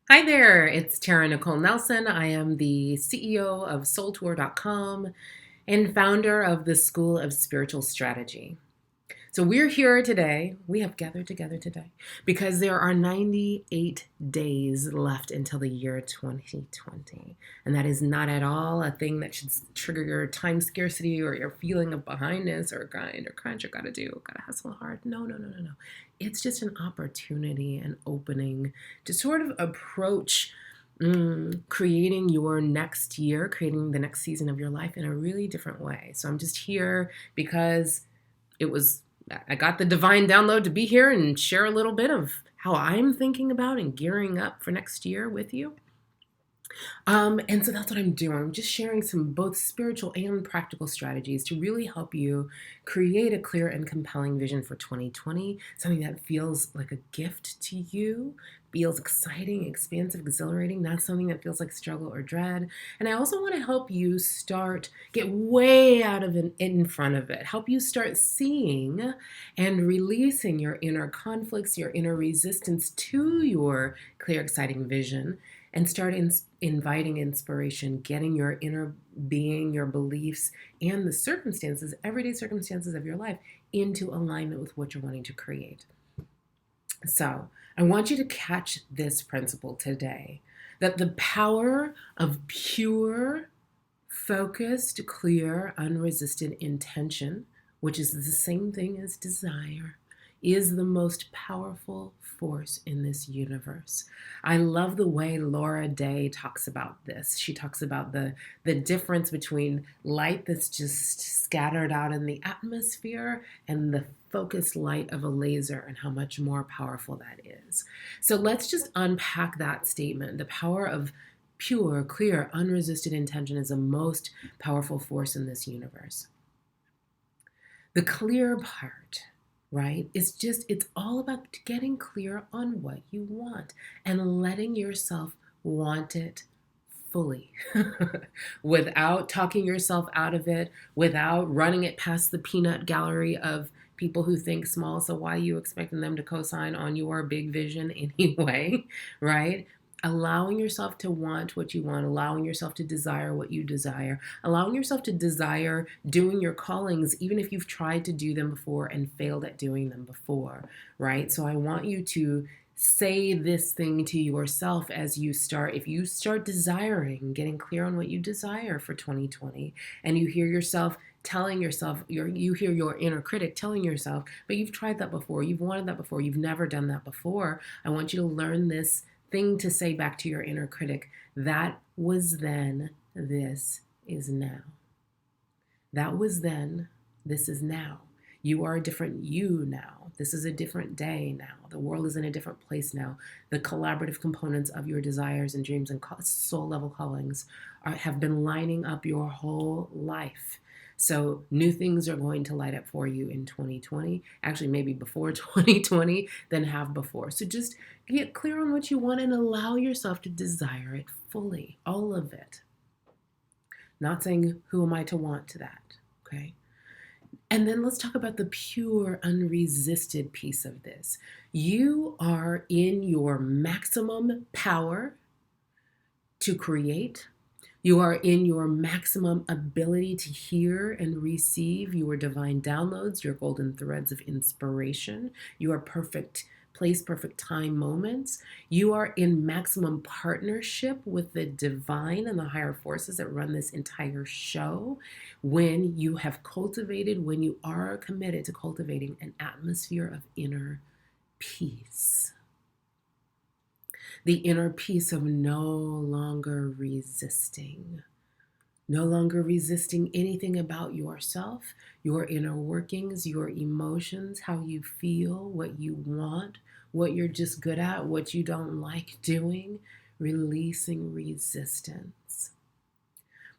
Hi there, it's Tara-Nicholle Nelson. I am the CEO of SoulTour.com and founder of the School of Spiritual Strategy. So we're here today. We have gathered together today because there are 98 days left until the year 2020. And that is not at all a thing that should trigger your time scarcity or your feeling of behindness or grind or crunch or gotta hustle hard. No. It's just an opportunity, an opening to sort of approach creating your next year, creating the next season of your life in a really different way. So I'm just here because I got the divine download to be here and share a little bit of how I'm thinking about and gearing up for next year with you. And so that's what I'm doing. I'm just sharing some both spiritual and practical strategies to really help you create a clear and compelling vision for 2020, something that feels like a gift to you, feels exciting, expansive, exhilarating, not something that feels like struggle or dread. And I also want to help you get way out of it in front of it, help you start seeing and releasing your inner conflicts, your inner resistance to your clear, exciting vision and start inviting inspiration, getting your inner being, your beliefs, and the circumstances, everyday circumstances of your life into alignment with what you're wanting to create. So I want you to catch this principle today, that the power of pure, focused, clear, unresisted intention, which is the same thing as desire, is the most powerful force in this universe. I love the way Laura Day talks about this. She talks about the difference between light that's just scattered out in the atmosphere and the focused light of a laser and how much more powerful that is. So let's just unpack that statement. The power of pure, clear, unresisted intention is the most powerful force in this universe. The clear part, right? It's all about getting clear on what you want and letting yourself want it fully without talking yourself out of it, without running it past the peanut gallery of people who think small. So why are you expecting them to co-sign on your big vision anyway, right? Allowing yourself to want what you want, allowing yourself to desire what you desire, allowing yourself to desire doing your callings, even if you've tried to do them before and failed at doing them before, right? So I want you to say this thing to yourself as if you start desiring, getting clear on what you desire for 2020, and you hear yourself telling yourself, you hear your inner critic telling yourself, but you've tried that before, you've wanted that before, you've never done that before. I want you to learn this thing to say back to your inner critic. That was then, this is now. That was then, this is now. You are a different you now. This is a different day now. The world is in a different place now. The collaborative components of your desires and dreams and soul level callings have been lining up your whole life. So new things are going to light up for you in 2020, actually maybe before 2020 than have before. So just get clear on what you want and allow yourself to desire it fully, all of it. Not saying, who am I to want to that, okay? And then let's talk about the pure, unresisted piece of this. You are in your maximum power to create. You are in your maximum ability to hear and receive your divine downloads, your golden threads of inspiration, your perfect place, perfect time moments. You are in maximum partnership with the divine and the higher forces that run this entire show when you are committed to cultivating an atmosphere of inner peace. The inner peace of no longer resisting anything about yourself, your inner workings, your emotions, how you feel, what you want, what you're just good at, what you don't like doing, releasing resistance.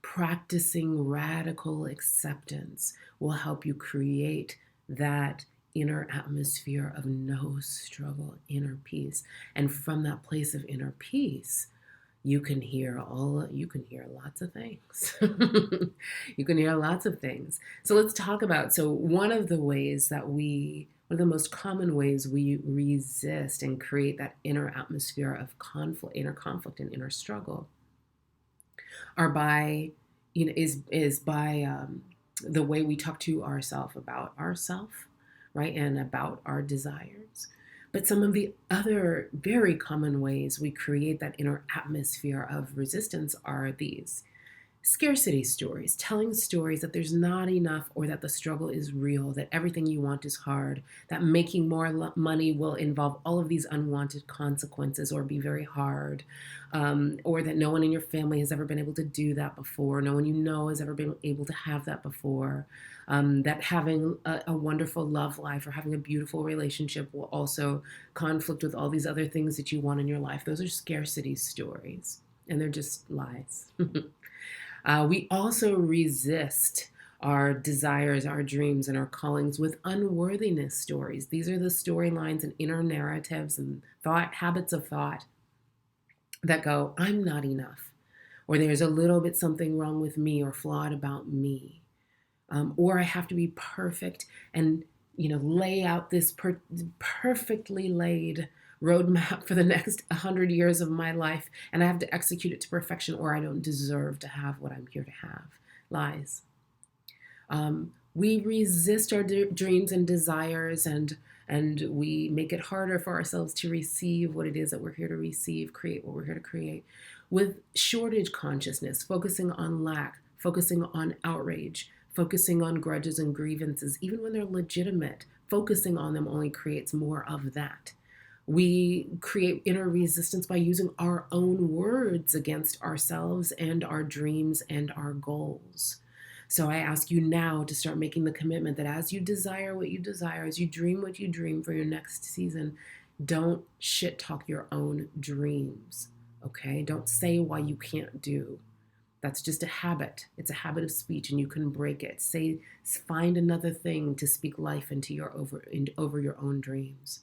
Practicing radical acceptance will help you create that inner atmosphere of no struggle, inner peace. And from that place of inner peace, you can hear lots of things. You can hear lots of things. So let's talk about, one of the ways that we One of the most common ways we resist and create that inner atmosphere of conflict, inner conflict and inner struggle are by, is by the way we talk to ourselves about ourselves, right? And about our desires. But some of the other very common ways we create that inner atmosphere of resistance are these: scarcity stories, telling stories that there's not enough, or that the struggle is real, that everything you want is hard, that making more money will involve all of these unwanted consequences or be very hard, or that no one in your family has ever been able to do that before, no one you know has ever been able to have that before, that having a wonderful love life or having a beautiful relationship will also conflict with all these other things that you want in your life. Those are scarcity stories, and they're just lies. We also resist our desires, our dreams, and our callings with unworthiness stories. These are the storylines and inner narratives and habits of thought that go, I'm not enough, or there's a little bit something wrong with me or flawed about me, or I have to be perfect and lay out this perfectly laid roadmap for the next 100 years of my life, and I have to execute it to perfection, or I don't deserve to have what I'm here to have. Lies. We resist our dreams and desires, and we make it harder for ourselves to receive what it is that we're here to receive, create what we're here to create, with shortage consciousness, focusing on lack, focusing on outrage, focusing on grudges and grievances, even when they're legitimate. Focusing on them only creates more of that. We create inner resistance by using our own words against ourselves and our dreams and our goals. So I ask you now to start making the commitment that as you desire what you desire, as you dream what you dream for your next season, don't shit talk your own dreams, okay? Don't say why you can't do. That's just a habit. It's a habit of speech, and you can break it. Find another thing to speak life into over your own dreams.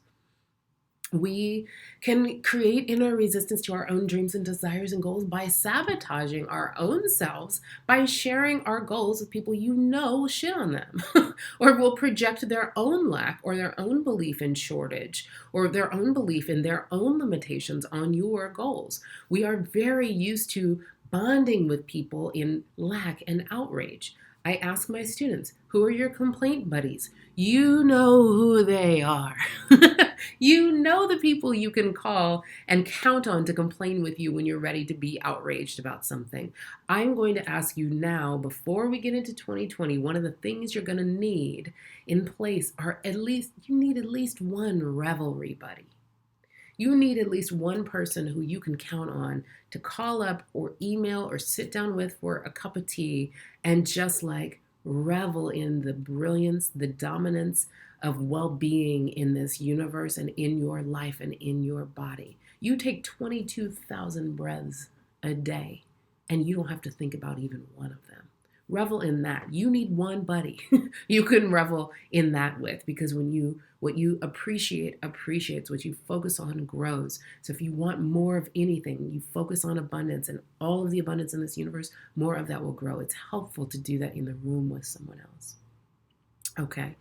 We can create inner resistance to our own dreams and desires and goals by sabotaging our own selves, by sharing our goals with people will shit on them or will project their own lack or their own belief in shortage or their own belief in their own limitations on your goals. We are very used to bonding with people in lack and outrage. I ask my students, who are your complaint buddies? You know who they are. You know the people you can call and count on to complain with you when you're ready to be outraged about something. I'm going to ask you now, before we get into 2020, one of the things you're going to need in place are at least one revelry buddy. You need at least one person who you can count on to call up or email or sit down with for a cup of tea and just revel in the brilliance, the dominance of well-being in this universe and in your life and in your body. You take 22,000 breaths a day and you don't have to think about even one of them. Revel in that. You need one buddy you can revel in that with, because what you appreciate appreciates. What you focus on grows. So if you want more of anything, you focus on abundance, and all of the abundance in this universe, more of that will grow. It's helpful to do that in the room with someone else. Okay.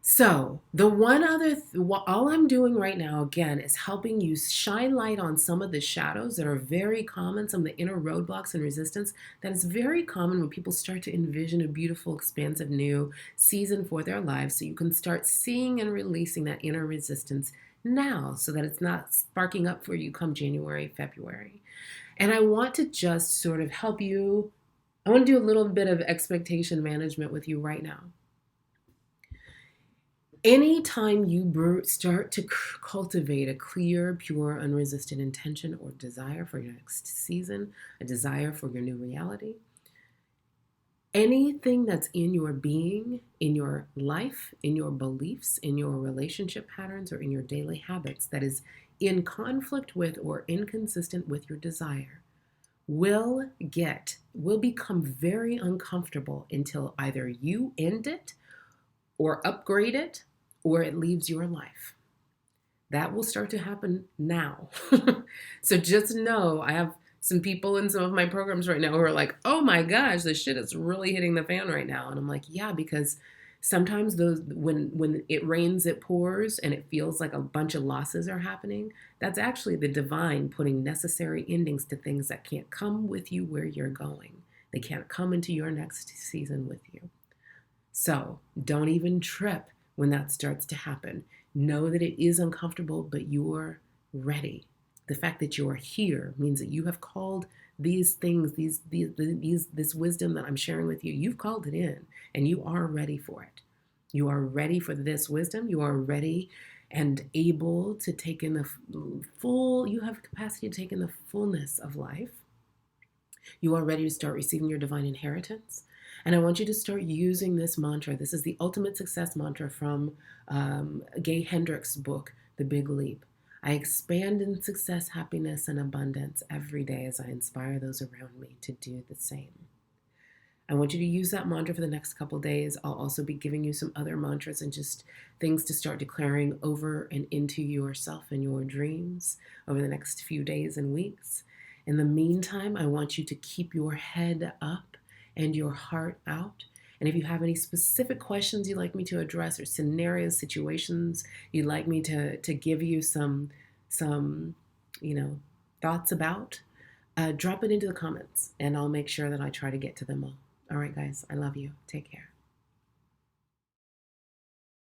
So the one other, all I'm doing right now, again, is helping you shine light on some of the shadows that are very common, some of the inner roadblocks and resistance that is very common when people start to envision a beautiful, expansive new season for their lives. So you can start seeing and releasing that inner resistance now, so that it's not sparking up for you come January, February. And I want to just sort of help you. I want to do a little bit of expectation management with you right now. Anytime you start to cultivate a clear, pure, unresisted intention or desire for your next season, a desire for your new reality, anything that's in your being, in your life, in your beliefs, in your relationship patterns, or in your daily habits that is in conflict with or inconsistent with your desire will become very uncomfortable until either you end it or upgrade it, or it leaves your life. That will start to happen now. So just know, I have some people in some of my programs right now who are like, oh my gosh, this shit is really hitting the fan right now. And I'm like, yeah, because Sometimes those when it rains, it pours, and it feels like a bunch of losses are happening. That's actually the divine putting necessary endings to things that can't come with you where you're going. They can't come into your next season with you. So don't even trip when that starts to happen. Know that it is uncomfortable, but you're ready. The fact that you're here means that you have called these things, this wisdom that I'm sharing with you, you've called it in and you are ready for it. You are ready for this wisdom. You are ready and able to take in the full, you have capacity to take in the fullness of life. You are ready to start receiving your divine inheritance. And I want you to start using this mantra. This is the ultimate success mantra from Gay Hendricks' book, The Big Leap. I expand in success, happiness, and abundance every day as I inspire those around me to do the same. I want you to use that mantra for the next couple days. I'll also be giving you some other mantras and just things to start declaring over and into yourself and your dreams over the next few days and weeks. In the meantime, I want you to keep your head up and your heart out. And if you have any specific questions you'd like me to address or scenarios, situations you'd like me to give you some thoughts about, drop it into the comments and I'll make sure that I try to get to them all. All right, guys, I love you. Take care.